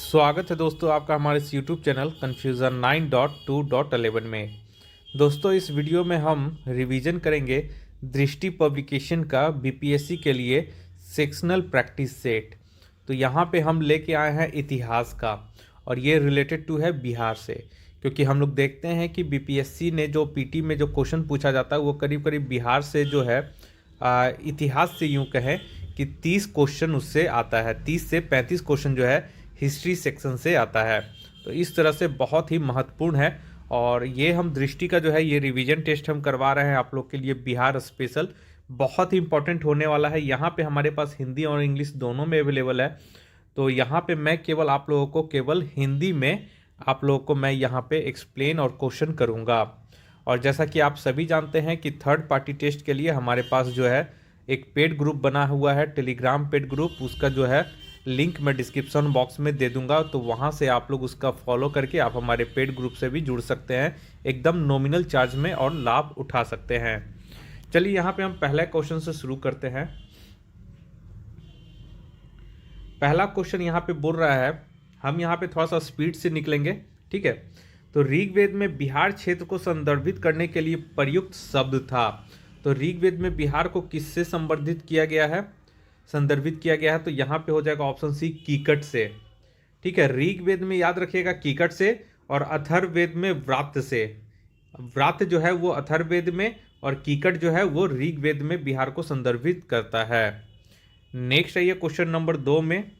स्वागत है दोस्तों आपका हमारे इस YouTube चैनल कन्फ्यूज़न 9.2.11 में। दोस्तों इस वीडियो में हम रिवीजन करेंगे दृष्टि पब्लिकेशन का बीपीएससी के लिए सेक्शनल प्रैक्टिस सेट। तो यहाँ पे हम लेके आए हैं इतिहास का और ये रिलेटेड टू है बिहार से, क्योंकि हम लोग देखते हैं कि बीपीएससी ने जो पीटी में जो क्वेश्चन पूछा जाता है वो करीब करीब बिहार से जो है इतिहास से यूँ कहें कि 30 क्वेश्चन उससे आता है। 30 से 35 क्वेश्चन जो है हिस्ट्री सेक्शन से आता है। तो इस तरह से बहुत ही महत्वपूर्ण है और ये हम दृष्टि का जो है ये रिवीजन टेस्ट हम करवा रहे हैं आप लोग के लिए बिहार स्पेशल। बहुत ही इंपॉर्टेंट होने वाला है। यहाँ पे हमारे पास हिंदी और इंग्लिश दोनों में अवेलेबल है। तो यहाँ पे मैं केवल आप लोगों को केवल हिंदी में आप लोगों को मैं यहाँ पे एक्सप्लेन और क्वेश्चन करूँगा। और जैसा कि आप सभी जानते हैं कि थर्ड पार्टी टेस्ट के लिए हमारे पास जो है एक पेड ग्रुप बना हुआ है, टेलीग्राम पेड ग्रुप। उसका जो है लिंक मैं डिस्क्रिप्शन बॉक्स में दे दूंगा, तो वहां से आप लोग उसका फॉलो करके आप हमारे पेड ग्रुप से भी जुड़ सकते हैं एकदम नॉमिनल चार्ज में और लाभ उठा सकते हैं। चलिए यहाँ पे हम पहले क्वेश्चन से शुरू करते हैं। पहला क्वेश्चन यहाँ पे बोल रहा है, हम यहाँ पे थोड़ा सा स्पीड से निकलेंगे, ठीक है। तो ऋग्वेद में बिहार क्षेत्र को संदर्भित करने के लिए प्रयुक्त शब्द था। तो ऋग्वेद में बिहार को किससे संदर्भित किया गया है, तो यहाँ पे हो जाएगा ऑप्शन सी कीकट से, ठीक है। ऋग्वेद में याद रखिएगा कीकट से और अथर्ववेद में व्रात से। व्रात जो है वो अथर्ववेद में और कीकट जो है वो ऋग्वेद में बिहार को संदर्भित करता है। नेक्स्ट है ये क्वेश्चन नंबर 2 में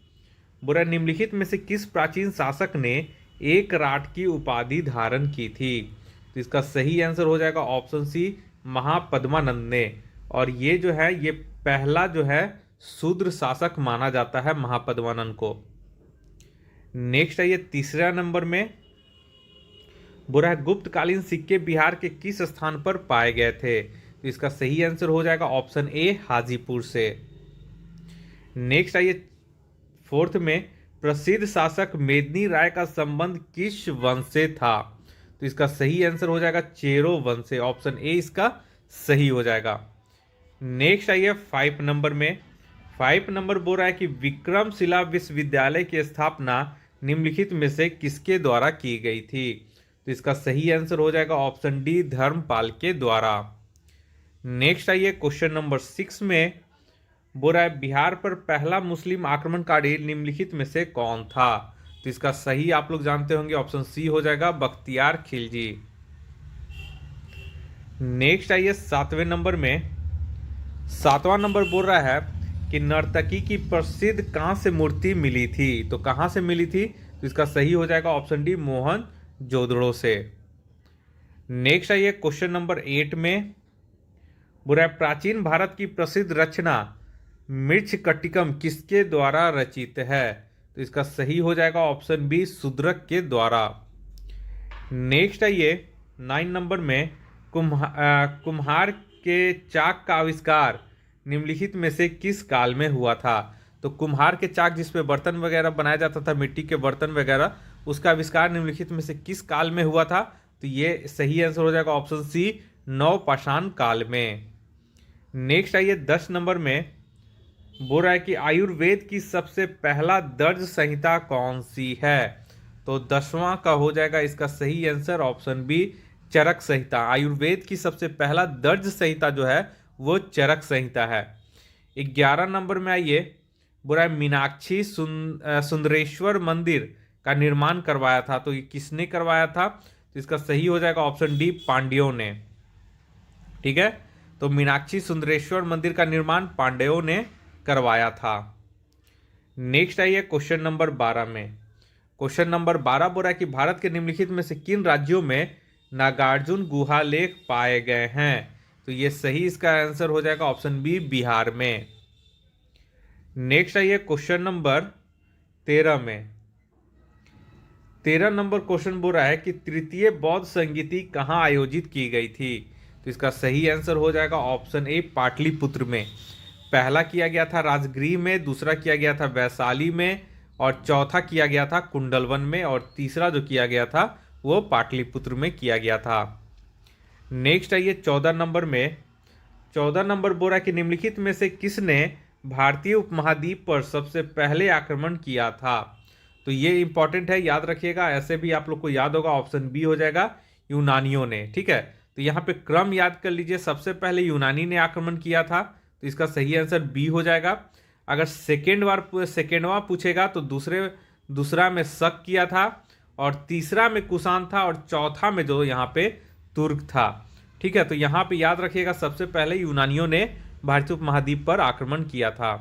बुरा निम्नलिखित में से किस प्राचीन शासक ने एक राट की उपाधि धारण की थी। तो इसका सही आंसर हो जाएगा ऑप्शन सी महापद्मानंद ने। और ये जो है ये पहला जो है शूद्र शासक माना जाता है महापद्मानंद को। नेक्स्ट है ये तीसरा नंबर में बुरा है गुप्तकालीन सिक्के बिहार के किस स्थान पर पाए गए थे। तो इसका सही आंसर हो जाएगा ऑप्शन ए हाजीपुर से। नेक्स्ट है ये फोर्थ में प्रसिद्ध शासक मेदिनी राय का संबंध किस वंश से था। तो इसका सही आंसर हो जाएगा चेरो वंश से। ऑप्शन ए इसका सही हो जाएगा। नेक्स्ट आइए 5 नंबर में। 5 नंबर बोल रहा है कि विक्रमशिला विश्वविद्यालय की स्थापना निम्नलिखित में से किसके द्वारा की गई थी। तो इसका सही आंसर हो जाएगा ऑप्शन डी धर्मपाल के द्वारा। नेक्स्ट आइए क्वेश्चन नंबर 6 में बोल रहा है बिहार पर पहला मुस्लिम आक्रमणकारी निम्नलिखित में से कौन था। तो इसका सही आप लोग जानते होंगे ऑप्शन सी हो जाएगा बख्तियार खिलजी। नेक्स्ट आइए 7वें नंबर में। 7वां नंबर बोल रहा है कि नर्तकी की प्रसिद्ध कहाँ से मूर्ति मिली थी। तो कहाँ से मिली थी, तो इसका सही हो जाएगा ऑप्शन डी मोहन जोदड़ो से। नेक्स्ट आइए क्वेश्चन नंबर 8 में बोल रहा है प्राचीन भारत की प्रसिद्ध रचना मृच्छकटिकम किसके द्वारा रचित है। तो इसका सही हो जाएगा ऑप्शन बी शूद्रक के द्वारा। नेक्स्ट आइए 9 नंबर में कुम्हार के चाक का आविष्कार निम्नलिखित में से किस काल में हुआ था। तो कुम्हार के चाक जिसपे बर्तन वगैरह बनाया जाता था, मिट्टी के बर्तन वगैरह, उसका आविष्कार निम्नलिखित में से किस काल में हुआ था। तो ये सही आंसर हो जाएगा ऑप्शन सी नवपाषाण काल में। नेक्स्ट आइए 10 नंबर में बोल रहा है कि आयुर्वेद की सबसे पहला दर्ज संहिता कौन सी है। तो 10वां का हो जाएगा इसका सही आंसर ऑप्शन बी चरक संहिता। आयुर्वेद की सबसे पहला दर्ज संहिता जो है वो चरक संहिता है। 11 नंबर में आइए बोल रहा है मीनाक्षी सुंदरेश्वर मंदिर का निर्माण करवाया था। तो ये किसने करवाया था। तो इसका सही हो जाएगा ऑप्शन डी पांड्यों ने, ठीक है। तो मीनाक्षी सुंदरेश्वर मंदिर का निर्माण पांड्यों ने करवाया था। नेक्स्ट आइए क्वेश्चन नंबर 12 में। क्वेश्चन नंबर 12 बोल रहा है कि भारत के निम्नलिखित में से किन राज्यों में नागार्जुन गुहा लेख पाए गए हैं। तो ये सही इसका आंसर हो जाएगा ऑप्शन बी बिहार में। नेक्स्ट आइए क्वेश्चन नंबर 13 में। 13 नंबर क्वेश्चन बोल रहा है कि तृतीय बौद्ध संगीति कहाँ आयोजित की गई थी। तो इसका सही आंसर हो जाएगा ऑप्शन ए पाटलिपुत्र में। पहला किया गया था राजगृह में, दूसरा किया गया था वैशाली में और चौथा किया गया था कुंडलवन में और तीसरा जो किया गया था वो पाटलिपुत्र में किया गया था। नेक्स्ट आइए 14 नंबर में। 14 नंबर बोल रहा है कि निम्नलिखित में से किसने भारतीय उपमहाद्वीप पर सबसे पहले आक्रमण किया था। तो ये इंपॉर्टेंट है, याद रखिएगा। ऐसे भी आप लोग को याद होगा, ऑप्शन बी हो जाएगा, यूनानियों ने। ठीक है, तो यहाँ पे क्रम याद कर लीजिए, सबसे पहले यूनानी ने आक्रमण किया था, तो इसका सही आंसर बी हो जाएगा। अगर सेकेंडवा पूछेगा तो दूसरा में शक किया था, और तीसरा में कुषाण था, और चौथा में जो यहाँ पे तुर्क था। ठीक है, तो यहाँ पे याद रखिएगा, सबसे पहले यूनानियों ने भारतीय उपमहाद्वीप पर आक्रमण किया था।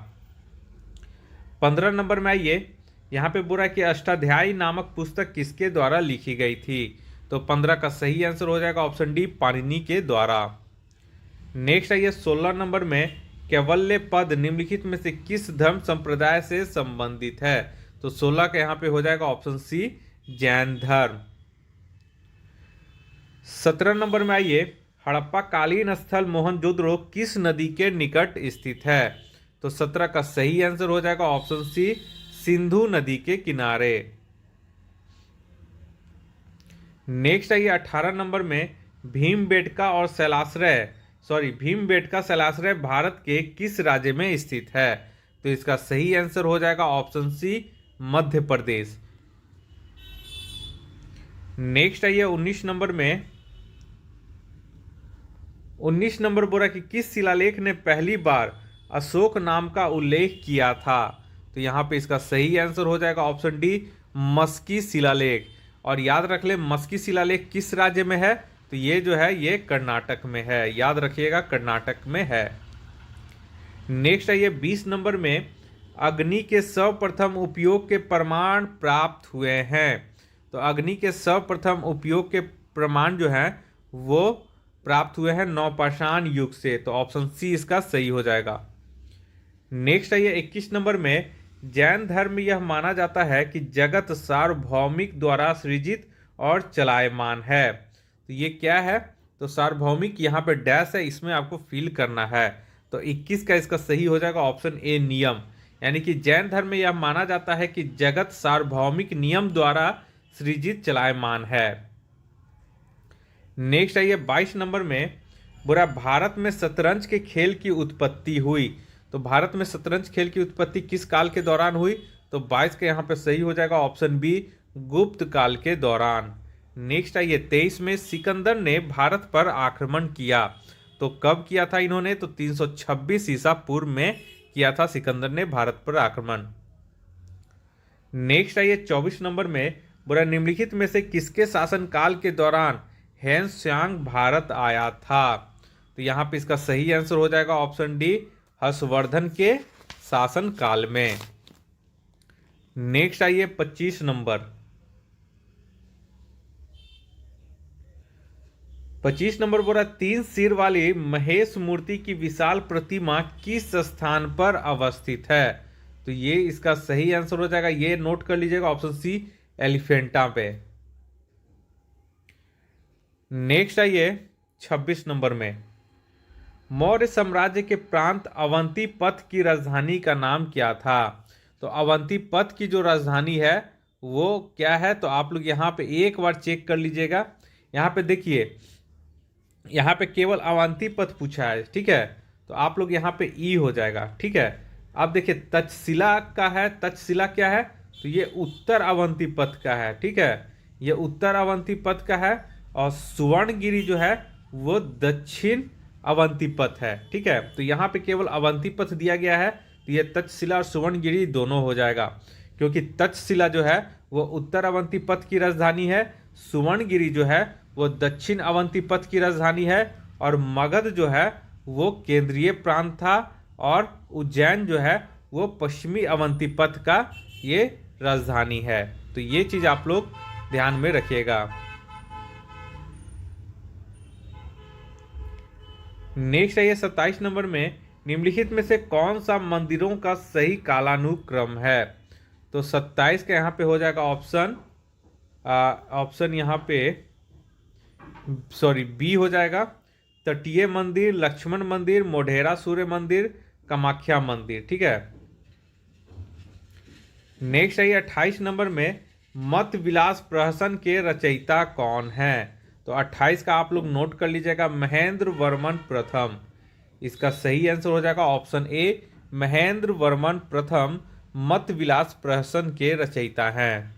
15 नंबर में आइए, यहाँ पे बोला कि अष्टाध्यायी नामक पुस्तक किसके द्वारा लिखी गई थी? तो 15 का सही आंसर हो जाएगा ऑप्शन डी, पाणिनि के द्वारा। नेक्स्ट आइए 16 नंबर में, कैवल्य पद निम्नलिखित में से किस धर्म संप्रदाय से संबंधित है? तो 16 का यहाँ पे हो जाएगा ऑप्शन सी, जैन धर्म। 17 नंबर में आइए, हड़प्पा कालीन स्थल मोहनजोदड़ो किस नदी के निकट स्थित है? तो 17 का सही आंसर हो जाएगा ऑप्शन सी, सिंधु नदी के किनारे। नेक्स्ट आइए 18 नंबर में, भीमबेटका शैलाश्रय भारत के किस राज्य में स्थित है? तो इसका सही आंसर हो जाएगा option C, Madhya Pradesh. Next आइए 19 नंबर में, 19 नंबर बोला कि किस शिलालेख ने पहली बार अशोक नाम का उल्लेख किया था? तो यहां पे इसका सही आंसर हो जाएगा ऑप्शन डी, मस्की शिलालेख। और याद रख ले, मस्की शिलालेख किस राज्य में है? तो ये जो है ये कर्नाटक में है, याद रखिएगा कर्नाटक में है। नेक्स्ट आइए 20 नंबर में, अग्नि के सर्वप्रथम उपयोग के प्रमाण प्राप्त हुए हैं। तो अग्नि के सर्वप्रथम उपयोग के प्रमाण जो है वो प्राप्त हुए हैं नवपाषाण युग से, तो ऑप्शन सी इसका सही हो जाएगा। नेक्स्ट आइए 21 नंबर में, जैन धर्म में यह माना जाता है कि जगत सार्वभौमिक द्वारा सृजित और चलायमान है। तो ये क्या है? तो सार्वभौमिक यहाँ पे डैश है, इसमें आपको फिल करना है। तो 21 का इसका सही हो जाएगा ऑप्शन ए, नियम। यानी कि जैन धर्म में यह माना जाता है कि जगत सार्वभौमिक नियम द्वारा सृजित चलायमान है। नेक्स्ट आइए 22 नंबर में, बुरा भारत में शतरंज के खेल की उत्पत्ति हुई। तो भारत में शतरंज खेल की उत्पत्ति किस काल के दौरान हुई? तो 22 के यहाँ पे सही हो जाएगा ऑप्शन बी, गुप्त काल के दौरान। नेक्स्ट आइए 23 में, सिकंदर ने भारत पर आक्रमण किया। तो कब किया था इन्होंने? तो 326 ईसा पूर्व में किया था सिकंदर ने भारत पर आक्रमण। नेक्स्ट आइए 24 नंबर में, बुरा निम्नलिखित में से किसके शासनकाल के दौरान हेनत्सांग भारत आया था? तो यहाँ पे इसका सही आंसर हो जाएगा ऑप्शन डी, हर्षवर्धन के शासन काल में। नेक्स्ट आइए 25 नंबर, 25 नंबर बोला, 3 सिर वाली महेश मूर्ति की विशाल प्रतिमा किस स्थान पर अवस्थित है? तो ये इसका सही आंसर हो जाएगा, ये नोट कर लीजिएगा ऑप्शन सी, एलिफेंटा पे। नेक्स्ट आइए 26 नंबर में, मौर्य साम्राज्य के प्रांत अवंती पथ की राजधानी का नाम क्या था? तो अवंती पथ की जो राजधानी है वो क्या है? तो आप लोग यहाँ पे एक बार चेक कर लीजिएगा। यहाँ पे देखिए, यहाँ पे केवल अवंती पथ पूछा है, ठीक है, तो आप लोग यहाँ पे ई हो जाएगा। ठीक है, अब देखिए तक्षशिला का है, तक्षशिला क्या है? तो ये उत्तर अवंती पथ का है। ठीक है, ये उत्तर अवंती पथ का है, और सुवर्णगिरी जो है वो दक्षिण अवंती पथ है। ठीक है, तो यहाँ पे केवल अवंती पथ दिया गया है, तो ये तक्षशिला और सुवर्णगिरी दोनों हो जाएगा, क्योंकि तक्षशिला जो है वो उत्तर अवंती पथ की राजधानी है, सुवर्णगिरी जो है वो दक्षिण अवंती पथ की राजधानी है, और मगध जो है वो केंद्रीय प्रांत था, और उज्जैन जो है वो पश्चिमी अवंती पथ का ये राजधानी है। तो ये चीज आप लोग ध्यान में रखिएगा। नेक्स्ट है ये 27 नंबर में, निम्नलिखित में से कौन सा मंदिरों का सही कालानुक्रम है? तो 27 का यहाँ पे हो जाएगा ऑप्शन यहाँ पे बी हो जाएगा, तटीय मंदिर, लक्ष्मण मंदिर, मोढेरा सूर्य मंदिर, कामाख्या मंदिर। ठीक है, नेक्स्ट है 28 नंबर में, मत विलास प्रहसन के रचयिता कौन है? तो 28 का आप लोग नोट कर लीजिएगा, महेंद्र वर्मन प्रथम। इसका सही आंसर हो जाएगा ऑप्शन ए, महेंद्र वर्मन प्रथम मत विलास प्रहसन के रचयिता हैं।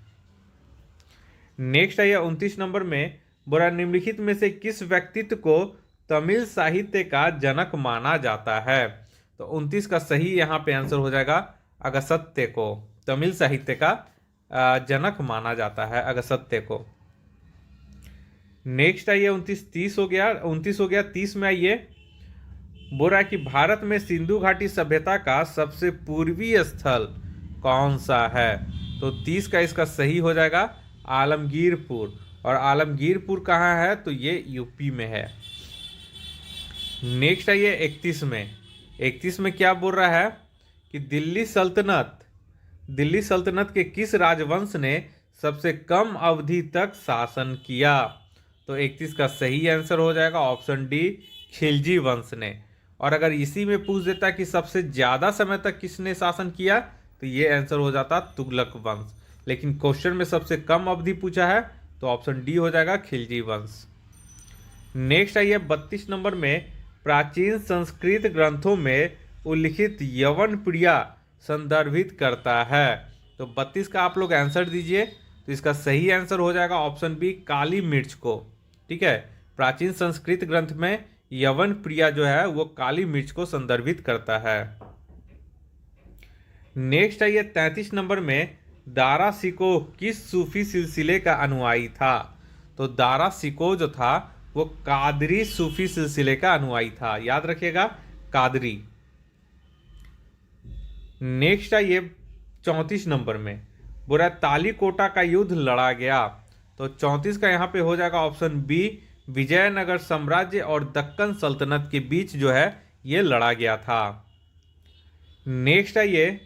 नेक्स्ट है 29 नंबर में, बोला निम्नलिखित में से किस व्यक्तित्व को तमिल साहित्य का जनक माना जाता है। तो 29 का सही यहाँ पे आंसर हो जाएगा अगस्त्य को तमिल साहित्य का जनक माना जाता है, अगस्त्य को। नेक्स्ट आइए 29 हो गया। 30 में आइए, बोल रहा है कि भारत में सिंधु घाटी सभ्यता का सबसे पूर्वी स्थल कौन सा है। तो 30 का इसका सही हो जाएगा आलमगीरपुर। और आलमगीरपुर कहाँ है, तो ये यूपी में है। नेक्स्ट आइए 31 में। 31 में क्या बोल रहा है कि दिल्ली सल्तनत के किस राजवंश ने सबसे कम अवधि तक शासन किया। तो 31 का सही आंसर हो जाएगा ऑप्शन डी, खिलजी वंश ने। और अगर इसी में पूछ देता कि सबसे ज्यादा समय तक किसने शासन किया, तो ये आंसर हो जाता तुगलक वंश। लेकिन क्वेश्चन में सबसे कम अवधि पूछा है, तो ऑप्शन डी हो जाएगा खिलजी वंश। नेक्स्ट आइए 32 नंबर में, प्राचीन संस्कृत ग्रंथों में उल्लिखित यवन प्रिया संदर्भित करता है। तो 32 का आप लोग आंसर दीजिए। तो इसका सही आंसर हो जाएगा ऑप्शन बी, काली मिर्च को। ठीक है, प्राचीन संस्कृत ग्रंथ में यवन प्रिया जो है वो काली मिर्च को संदर्भित करता है। नेक्स्ट आइए 33 नंबर में, दारा शिकोह किस सूफी सिलसिले का अनुयायी था। तो दारा शिकोह जो था वो कादरी सूफी सिलसिले का अनुयायी था, याद रखिएगा कादरी। नेक्स्ट आइए 34 नंबर में, बोला तालीकोटा का युद्ध लड़ा गया। तो 34 का यहाँ पे हो जाएगा ऑप्शन बी, विजयनगर साम्राज्य और दक्कन सल्तनत के बीच जो है ये लड़ा गया था। नेक्स्ट आइए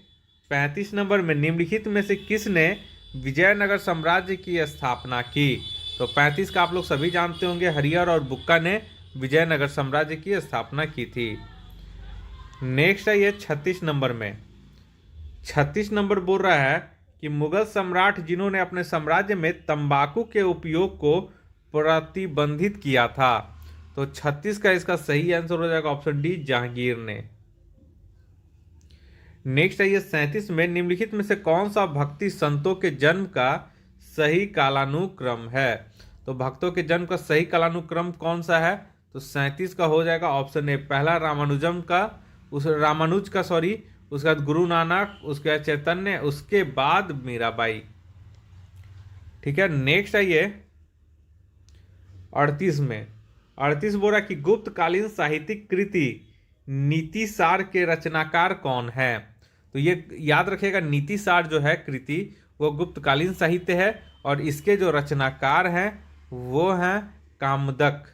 35 नंबर में, निम्नलिखित में से किसने विजयनगर साम्राज्य की स्थापना की। तो 35 का आप लोग सभी जानते होंगे, हरिहर और बुक्का ने विजयनगर साम्राज्य की स्थापना की थी। नेक्स्ट आइए 36 नंबर में। 36 नंबर बोल रहा है कि मुगल सम्राट जिन्होंने अपने साम्राज्य में तंबाकू के उपयोग को प्रतिबंधित किया था। तो 36 का इसका सही आंसर हो जाएगा ऑप्शन डी, जहांगीर ने। नेक्स्ट है ये 37 में, निम्नलिखित में से कौन सा भक्ति संतों के जन्म का सही कालानुक्रम है। तो भक्तों के जन्म का सही कालानुक्रम कौन सा है। तो 37 का हो जाएगा ऑप्शन ए, पहला रामानुज का उसके बाद गुरु नानक, उसके बाद चैतन्य, उसके बाद मीराबाई। ठीक है, नेक्स्ट आइए 38 में। 38 बोला कि गुप्तकालीन साहित्यिक कृति नीतिसार के रचनाकार कौन है। तो ये याद रखिएगा, नीतिसार जो है कृति वो गुप्तकालीन साहित्य है और इसके जो रचनाकार हैं वो हैं कामदक।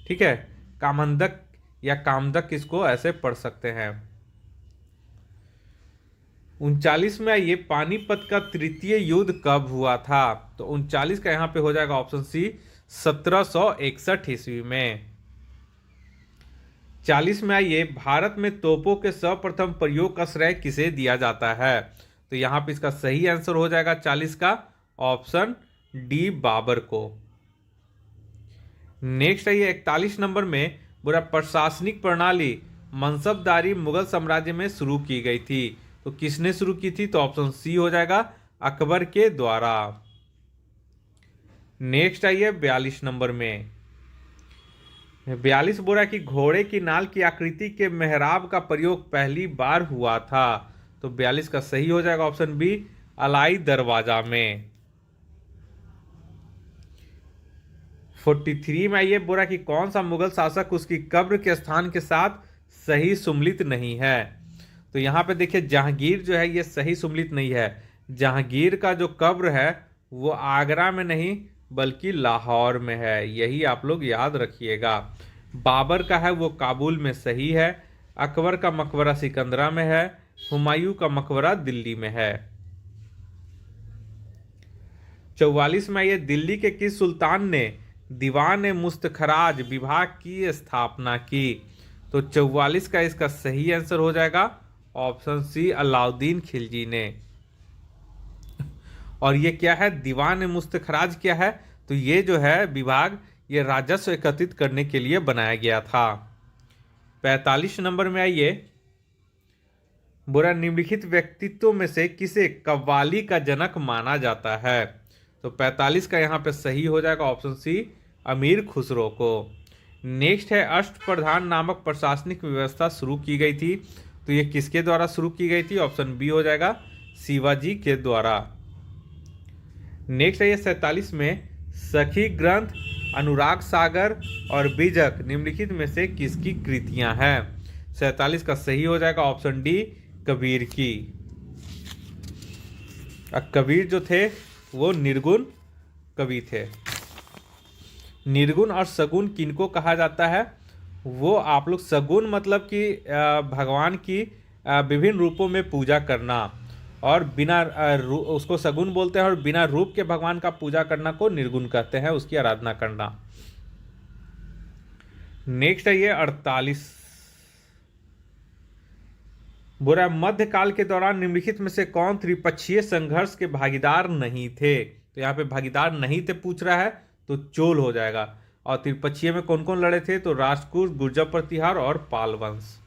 ठीक है, कामंदक या कामदक इसको ऐसे पढ़ सकते हैं। 39 में ये पानीपत का तृतीय युद्ध कब हुआ था। तो 39 का यहाँ पे हो जाएगा ऑप्शन सी, 1761 ईस्वी में। 40 में आइए, भारत में तोपों के सर्वप्रथम प्रयोग का श्रेय किसे दिया जाता है। तो यहाँ पे इसका सही आंसर हो जाएगा 40 का ऑप्शन डी, बाबर को। नेक्स्ट है ये 41 नंबर में, बुरा प्रशासनिक प्रणाली मनसबदारी मुगल साम्राज्य में शुरू की गई थी। तो किसने शुरू की थी। तो ऑप्शन सी हो जाएगा अकबर के द्वारा। नेक्स्ट आइए 42 नंबर में। 42 बोला कि घोड़े की नाल की आकृति के मेहराब का प्रयोग पहली बार हुआ था। तो 42 का सही हो जाएगा ऑप्शन बी, अलाई दरवाजा में। 43 में आइए, बोला कि कौन सा मुगल शासक उसकी कब्र के स्थान के साथ सही सुमलित नहीं है। तो यहाँ पे देखिए जहांगीर जो है ये सही सुमलित नहीं है। जहांगीर का जो कब्र है वो आगरा में नहीं बल्कि लाहौर में है, यही आप लोग याद रखिएगा। बाबर का है वो काबुल में सही है। अकबर का मकबरा सिकंदरा में है। हुमायूं का मकबरा दिल्ली में है। 44 में ये दिल्ली के किस सुल्तान ने दीवान मुस्तखराज विभाग की स्थापना की। तो 44 का इसका सही आंसर हो जाएगा ऑप्शन सी, अलाउद्दीन खिलजी ने। और ये क्या है, दीवान मुस्तखराज क्या है। तो ये जो है विभाग ये राजस्व एकत्रित करने के लिए बनाया गया था। 45 नंबर में आइए, बोला निम्नलिखित व्यक्तित्व में से किसे कव्वाली का जनक माना जाता है? तो 45 का यहाँ पे सही हो जाएगा ऑप्शन सी, अमीर खुसरो को। नेक्स्ट है अष्टप्रधान नामक प्रशासनिक व्यवस्था शुरू की गई थी, तो ये किसके द्वारा शुरू की गई थी? ऑप्शन बी हो जाएगा, शिवाजी के द्वारा। नेक्स्ट है ये 47 में सखी ग्रंथ, अनुराग सागर और बीजक निम्नलिखित में से किसकी कृतियां हैं? 47 का सही हो जाएगा ऑप्शन डी, कबीर की। कबीर जो थे वो निर्गुण कवि थे। निर्गुण और सगुण किनको कहा जाता है? वो आप लोग सगुण मतलब कि भगवान की विभिन्न रूपों में पूजा करना, और बिना उसको सगुण बोलते हैं, और बिना रूप के भगवान का पूजा करना को निर्गुण कहते हैं, उसकी आराधना करना। नेक्स्ट है ये 48, बुरा मध्यकाल के दौरान निम्नलिखित में से कौन त्रिपक्षीय संघर्ष के भागीदार नहीं थे? तो यहाँ पे भागीदार नहीं थे पूछ रहा है, तो चोल हो जाएगा। और त्रिपक्षीय में कौन कौन लड़े थे? तो राष्ट्रकूट, गुर्जर प्रतिहार और पाल वंश।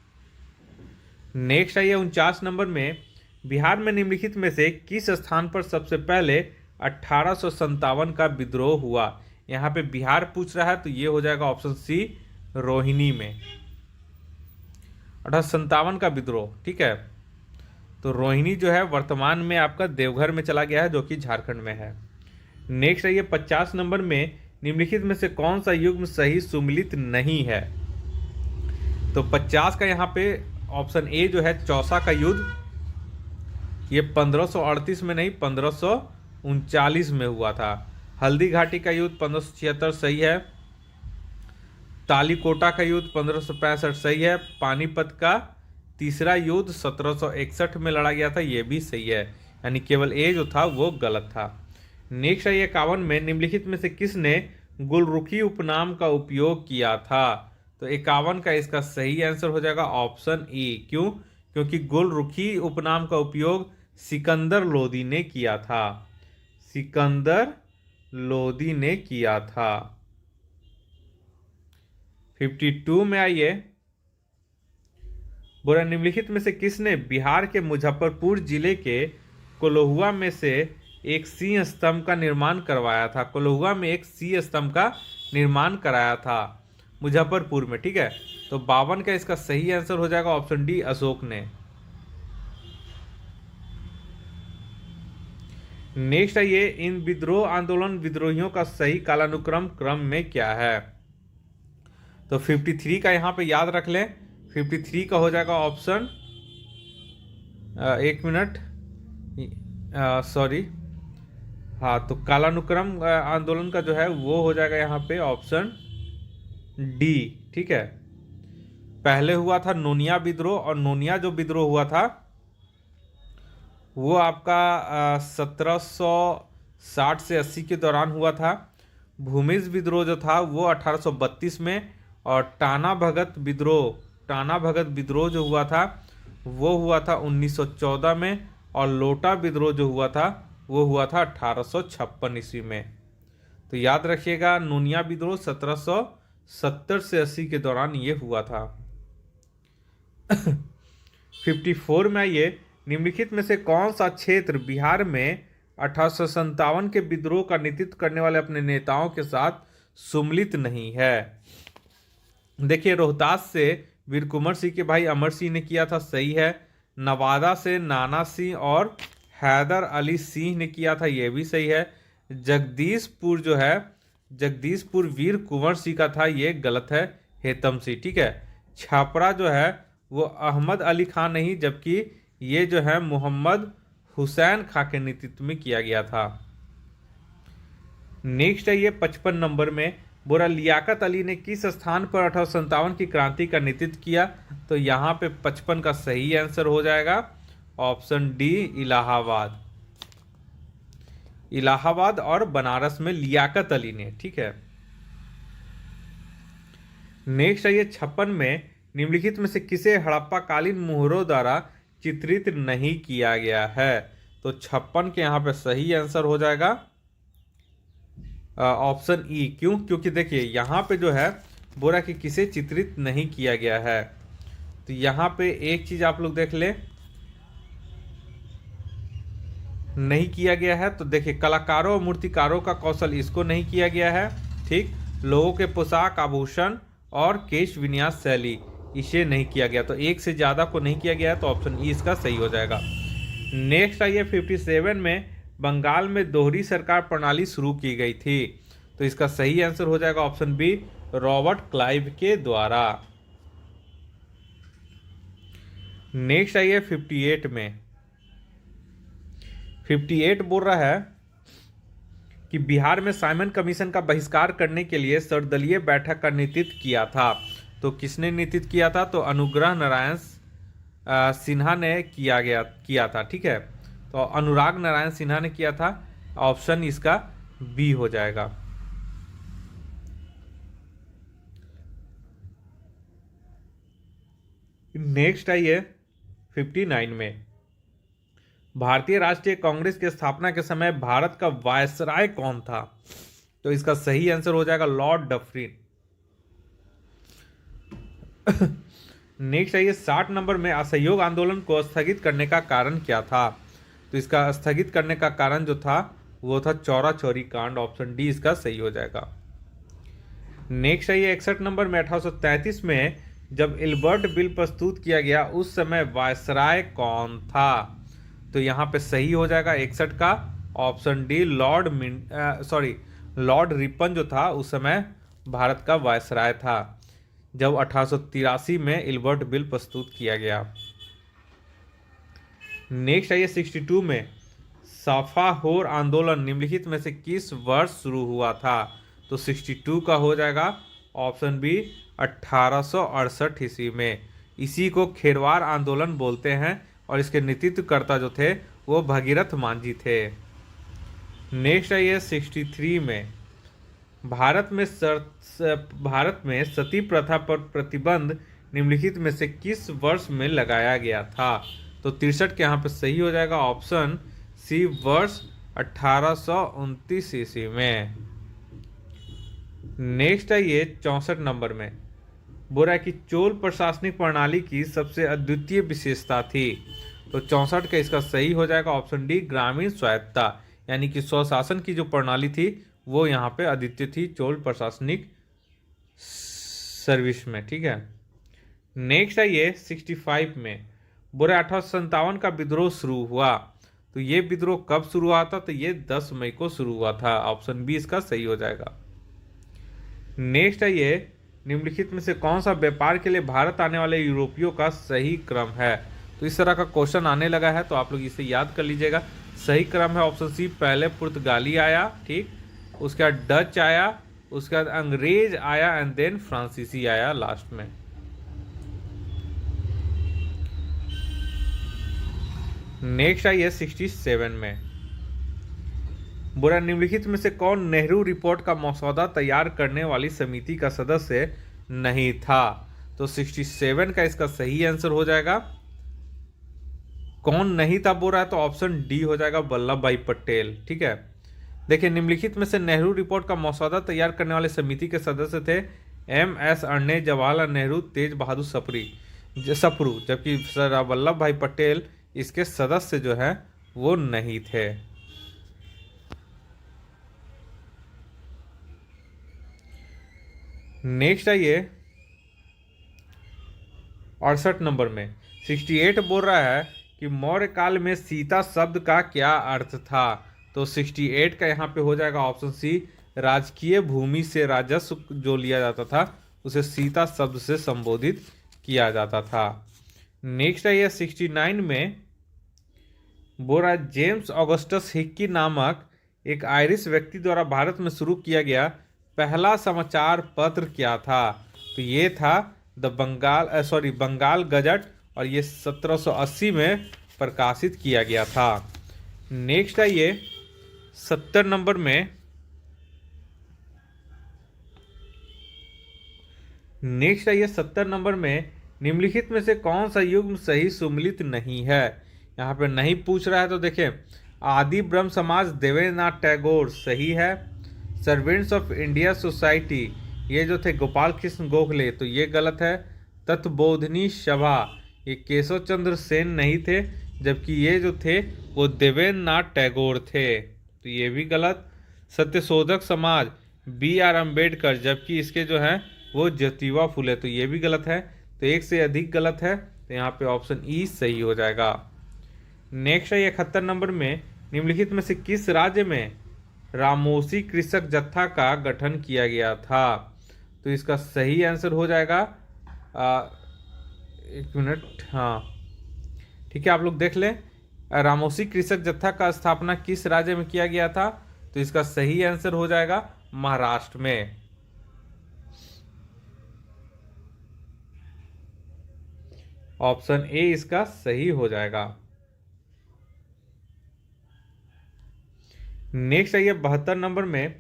नेक्स्ट है ये 49 नंबर में बिहार में निम्नलिखित में से किस स्थान पर सबसे पहले 1857 का विद्रोह हुआ? यहाँ पे बिहार पूछ रहा है, तो ये हो जाएगा ऑप्शन सी, रोहिणी में 1857 का विद्रोह। ठीक है, तो रोहिणी जो है वर्तमान में आपका देवघर में चला गया है, जो कि झारखंड में है। नेक्स्ट है ये 50 नंबर में निम्नलिखित में से कौन सा युग्म सही सुमिलित नहीं है? तो 50 का यहाँ पे ऑप्शन ए जो है चौसा का युद्ध, ये 1538 में नहीं 1539 में हुआ था। हल्दी घाटी का युद्ध 1576 सही है। तालीकोटा का युद्ध 1565 सही है। पानीपत का तीसरा युद्ध 1761 में लड़ा गया था, ये भी सही है, यानी केवल ए जो था वो गलत था। नेक्स्ट है 51 में निम्नलिखित में से किसने गुलरुखी उपनाम का उपयोग किया था? तो 51 का इसका सही आंसर हो जाएगा ऑप्शन ई। क्यों? क्योंकि गुलरुखी उपनाम का उपयोग सिकंदर लोदी ने किया था। सिकंदर लोदी ने किया था। 52 में आइए, बोला निम्नलिखित में से किसने बिहार के मुजफ्फरपुर जिले के कोल्हुआ में से एक सिंह स्तंभ का निर्माण करवाया था? कोल्हुआ में एक सिंह स्तंभ का निर्माण कराया था मुजफ्फरपुर में। ठीक है, तो 52 का इसका सही आंसर हो जाएगा ऑप्शन डी, अशोक ने। नेक्स्ट है ये इन विद्रोह आंदोलन विद्रोहियों का सही कालानुक्रम क्रम में क्या है? तो 53 का यहाँ पे याद रख लें, 53 का हो जाएगा ऑप्शन, एक मिनट, सॉरी, हाँ, तो कालानुक्रम आंदोलन का जो है वो हो जाएगा यहाँ पे ऑप्शन डी। ठीक है, पहले हुआ था नोनिया विद्रोह, और नोनिया जो विद्रोह हुआ था वो आपका 1760 से 80 के दौरान हुआ था। भूमिज विद्रोह जो था वो 1832 में, और टाना भगत विद्रोह जो हुआ था वो हुआ था 1914 में, और लोटा विद्रोह जो हुआ था वो हुआ था 1856 ईस्वी में। तो याद रखिएगा, नोनिया विद्रोह 1770 से 80 के दौरान ये हुआ था। 54 में ये निम्नलिखित में से कौन सा क्षेत्र बिहार में 1857 के विद्रोह का नेतृत्व करने वाले अपने नेताओं के साथ सुमिलित नहीं है? देखिए, रोहतास से वीर कुंवर सिंह के भाई अमर सिंह ने किया था, सही है। नवादा से नाना सिंह और हैदर अली सिंह ने किया था, यह भी सही है। जगदीशपुर जो है, जगदीशपुर वीर कुंवर सिंह का था, ये गलत है, हेतम सिंह। ठीक है, छापरा जो है वो अहमद अली खान नहीं, जबकि ये जो है मोहम्मद हुसैन खां के नेतृत्व में किया गया था। नेक्स्ट है ये 55 नंबर में, बोरा लियाकत अली ने किस स्थान पर 1857 की क्रांति का नेतृत्व किया? तो यहाँ पे 55 का सही आंसर हो जाएगा ऑप्शन डी, इलाहाबाद। इलाहाबाद और बनारस में लियाकत अली ने। ठीक है, नेक्स्ट है ये 56 में निम्नलिखित में से किसे हड़प्पा कालीन मोहरों द्वारा चित्रित नहीं किया गया है? तो 56 के यहाँ पे सही आंसर हो जाएगा ऑप्शन ई। क्यों? क्योंकि देखिए यहाँ पे जो है बोरा कि किसे चित्रित नहीं किया गया है। तो यहाँ पे एक चीज आप लोग देख ले, नहीं किया गया है। तो देखिए, कलाकारों और मूर्तिकारों का कौशल, इसको नहीं किया गया है। ठीक, लोगों के पोशाक, आभूषण और केश विन्यास शैली, इसे नहीं किया गया। तो एक से ज़्यादा को नहीं किया गया है, तो ऑप्शन ई इसका सही हो जाएगा। नेक्स्ट आइए, 57 में बंगाल में दोहरी सरकार प्रणाली शुरू की गई थी। तो इसका सही आंसर हो जाएगा ऑप्शन बी, रॉबर्ट क्लाइव के द्वारा। नेक्स्ट आइए 58 में। 58 बोल रहा है कि बिहार में साइमन कमीशन का बहिष्कार करने के लिए सर्वदलीय बैठक का नेतृत्व किया था। तो किसने नेतृत्व किया था? तो अनुग्रह नारायण सिन्हा ने किया था। ठीक है, तो अनुराग नारायण सिन्हा ने किया था। ऑप्शन इसका बी हो जाएगा। नेक्स्ट आइए 59 में। भारतीय राष्ट्रीय कांग्रेस की स्थापना के समय भारत का वायसराय कौन था? तो इसका सही आंसर हो जाएगा लॉर्ड डफरिन। नेक्स्ट आइए 60 नंबर में, असहयोग आंदोलन को स्थगित करने का कारण क्या था? तो इसका स्थगित करने का कारण जो था वो था चौरा चौरी कांड। ऑप्शन डी इसका सही हो जाएगा। नेक्स्ट आइए 61 नंबर में, 1833 में जब इल्बर्ट बिल प्रस्तुत किया गया उस समय वायसराय कौन था? तो यहाँ पे सही हो जाएगा 61 का ऑप्शन डी, लॉर्ड रिपन जो था उस समय भारत का वायसराय था, जब 1883 में इल्बर्ट बिल प्रस्तुत किया गया। नेक्स्ट आइए 62 में, साफाहोर आंदोलन निम्नलिखित में से किस वर्ष शुरू हुआ था? तो 62 का हो जाएगा ऑप्शन बी, 1868 ईस्वी में। इसी को खेरवार आंदोलन बोलते हैं और इसके नेतृत्वकर्ता जो थे वो भगीरथ मांझी थे। नेक्स्ट आइए 63 में, भारत में सती प्रथा पर प्रतिबंध निम्नलिखित में से किस वर्ष में लगाया गया था? तो 63 के यहाँ पे सही हो जाएगा ऑप्शन सी, वर्ष 1829 ईस्वी में। नेक्स्ट आइए 64 नंबर में, बोल रहा है कि चोल प्रशासनिक प्रणाली की सबसे अद्वितीय विशेषता थी। तो 64 का इसका सही हो जाएगा ऑप्शन डी, ग्रामीण स्वायत्तता, यानी कि स्वशासन की जो प्रणाली थी वो यहाँ पे अद्वितीय थी चोल प्रशासनिक सर्विस में। ठीक है, नेक्स्ट आइए 65 में, बोल रहा है 1857 का विद्रोह शुरू हुआ। तो ये विद्रोह कब शुरू हुआ था? तो ये 10 मई को शुरू हुआ था। ऑप्शन बी इसका सही हो जाएगा। नेक्स्ट आइए, निम्नलिखित में से कौन सा व्यापार के लिए भारत आने वाले यूरोपियों का सही क्रम है? तो इस तरह का क्वेश्चन आने लगा है, तो आप लोग इसे याद कर लीजिएगा। सही क्रम है ऑप्शन सी, पहले पुर्तगाली आया, ठीक, उसके बाद डच आया, उसके बाद अंग्रेज आया एंड देन फ्रांसीसी आया लास्ट में। नेक्स्ट आइए 67 में, बुरा निम्नलिखित में से कौन नेहरू रिपोर्ट का मसौदा तैयार करने वाली समिति का सदस्य नहीं था? तो 67 का इसका सही आंसर हो जाएगा, कौन नहीं था बोल रहा है, तो ऑप्शन डी हो जाएगा, वल्लभ भाई पटेल। ठीक है, देखिए निम्नलिखित में से नेहरू रिपोर्ट का मसौदा तैयार करने वाले समिति के सदस्य थे MS अण्णे, जवाहरलाल नेहरू, तेज बहादुर सप्रू, जबकि सर वल्लभ भाई पटेल इसके सदस्य जो है वो नहीं थे। नेक्स्ट आइए 68 नंबर में, 68 बोल रहा है कि मौर्य काल में सीता शब्द का क्या अर्थ था? तो 68 का यहाँ पे हो जाएगा ऑप्शन सी, राजकीय भूमि से राजस्व जो लिया जाता था उसे सीता शब्द से संबोधित किया जाता था। नेक्स्ट आइए 69 में, बोल रहा है जेम्स ऑगस्टस हिक्की नामक एक आयरिश व्यक्ति द्वारा भारत में शुरू किया गया पहला समाचार पत्र क्या था? तो ये था बंगाल गजट, और ये 1780 में प्रकाशित किया गया था। नेक्स्ट आइए 70 नंबर में, निम्नलिखित में से कौन सा युग्म सही सुमेलित नहीं है? यहाँ पे नहीं पूछ रहा है, तो देखें आदि ब्रह्म समाज देवेंद्रनाथ टैगोर सही है, सर्वेंट्स ऑफ इंडिया सोसाइटी ये जो थे गोपाल कृष्ण गोखले, तो ये गलत है, तत्वबोधिनी सभा ये केशव चंद्र सेन नहीं थे, जबकि ये जो थे वो देवेंद्रनाथ टैगोर थे, तो ये भी गलत। सत्यशोधक समाज बी आर अम्बेडकर, जबकि इसके जो है वो ज्योतिबा फुले, तो ये भी गलत है। तो एक से अधिक गलत है, तो यहाँ पे ऑप्शन ई सही हो जाएगा। नेक्स्ट है 71 नंबर में, निम्नलिखित में से किस राज्य में रामोसी कृषक जत्था का गठन किया गया था? तो इसका सही आंसर हो जाएगा एक मिनट, हाँ ठीक है, आप लोग देख लें। रामोसी कृषक जत्था का स्थापना किस राज्य में किया गया था? तो इसका सही आंसर हो जाएगा महाराष्ट्र में। ऑप्शन ए इसका सही हो जाएगा। नेक्स्ट आइए 72 नंबर में,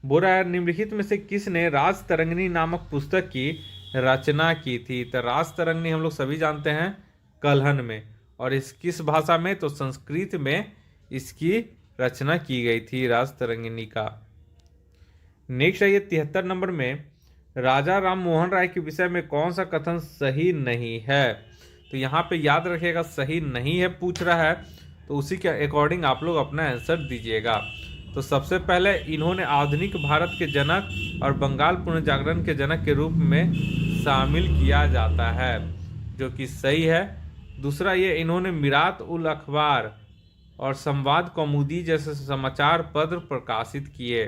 बोल रहा है निम्नलिखित में से किसने राजतरंगिणी नामक पुस्तक की रचना की थी? तो राजतरंगिणी हम लोग सभी जानते हैं कल्हन में, और इस किस भाषा में? तो संस्कृत में इसकी रचना की गई थी राजतरंगिणी का। नेक्स्ट है 73 नंबर में, राजा राम मोहन राय के विषय में कौन सा कथन सही नहीं है? तो यहाँ पे याद रखिएगा सही नहीं है पूछ रहा है, तो उसी के अकॉर्डिंग आप लोग अपना आंसर दीजिएगा। तो सबसे पहले इन्होंने आधुनिक भारत के जनक और बंगाल पुनर्जागरण के जनक के रूप में शामिल किया जाता है, जो कि सही है। दूसरा, ये इन्होंने मिरात उल अखबार और संवाद कौमुदी जैसे समाचार पत्र प्रकाशित किए,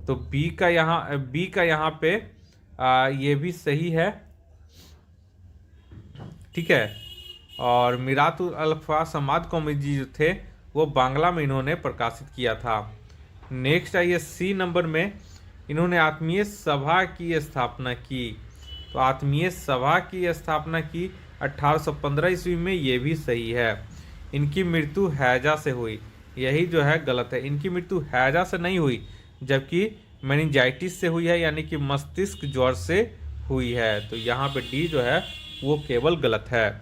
तो बी का यहाँ पे ये भी सही है, ठीक है। और मिरात उल अखबार संवाद कौमुदी जो थे वो बांग्ला में इन्होंने प्रकाशित किया था। नेक्स्ट आइए सी नंबर में, इन्होंने आत्मीय सभा की स्थापना की, तो आत्मीय सभा की स्थापना की 1815 ईस्वी में, ये भी सही है। इनकी मृत्यु हैजा से हुई, यही जो है गलत है। इनकी मृत्यु हैजा से नहीं हुई, जबकि मेनिंजाइटिस से हुई है, यानी कि मस्तिष्क ज्वर से हुई है। तो यहाँ पे डी जो है वो केवल गलत है।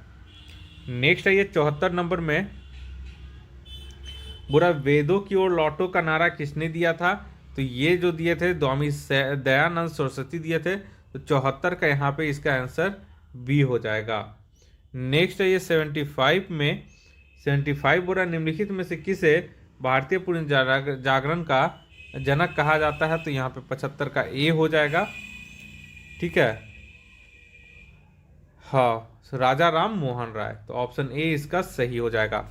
नेक्स्ट है ये 74 नंबर में, बुरा वेदों की ओर लौटो का नारा किसने दिया था? तो ये जो दिए थे स्वामी दयानंद सरस्वती दिए थे, तो 74 का यहाँ पे इसका आंसर बी हो जाएगा। नेक्स्ट है ये 75 बुरा निम्नलिखित में से किसे भारतीय पुनर्जागरण का जनक कहा जाता है? तो यहाँ पे 75 का ए हो जाएगा, ठीक है। हाँ, राजा राम मोहन राय, तो ऑप्शन ए इसका सही हो जाएगा।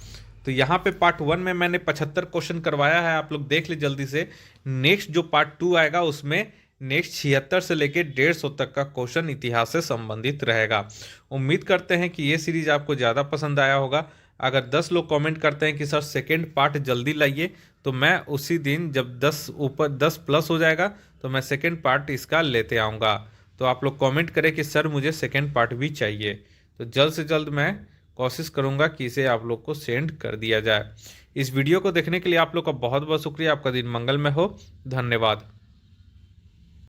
तो यहाँ पे पार्ट 1 में मैंने 75 क्वेश्चन करवाया है, आप लोग देख ले जल्दी से। नेक्स्ट जो पार्ट 2 आएगा उसमें नेक्स्ट 76 से लेके 150 तक का क्वेश्चन इतिहास से संबंधित रहेगा। उम्मीद करते हैं कि ये सीरीज आपको ज़्यादा पसंद आया होगा। अगर 10 लोग कमेंट करते हैं कि सर सेकेंड पार्ट जल्दी लाइए, तो मैं उसी दिन जब 10 प्लस हो जाएगा तो मैं सेकेंड पार्ट इसका लेते आऊँगा। तो आप लोग कमेंट करें कि सर मुझे सेकेंड पार्ट भी चाहिए, तो जल्द से जल्द मैं कोशिश करूंगा कि इसे आप लोग को सेंड कर दिया जाए। इस वीडियो को देखने के लिए आप लोग का बहुत बहुत शुक्रिया। आपका दिन मंगलमय हो। धन्यवाद।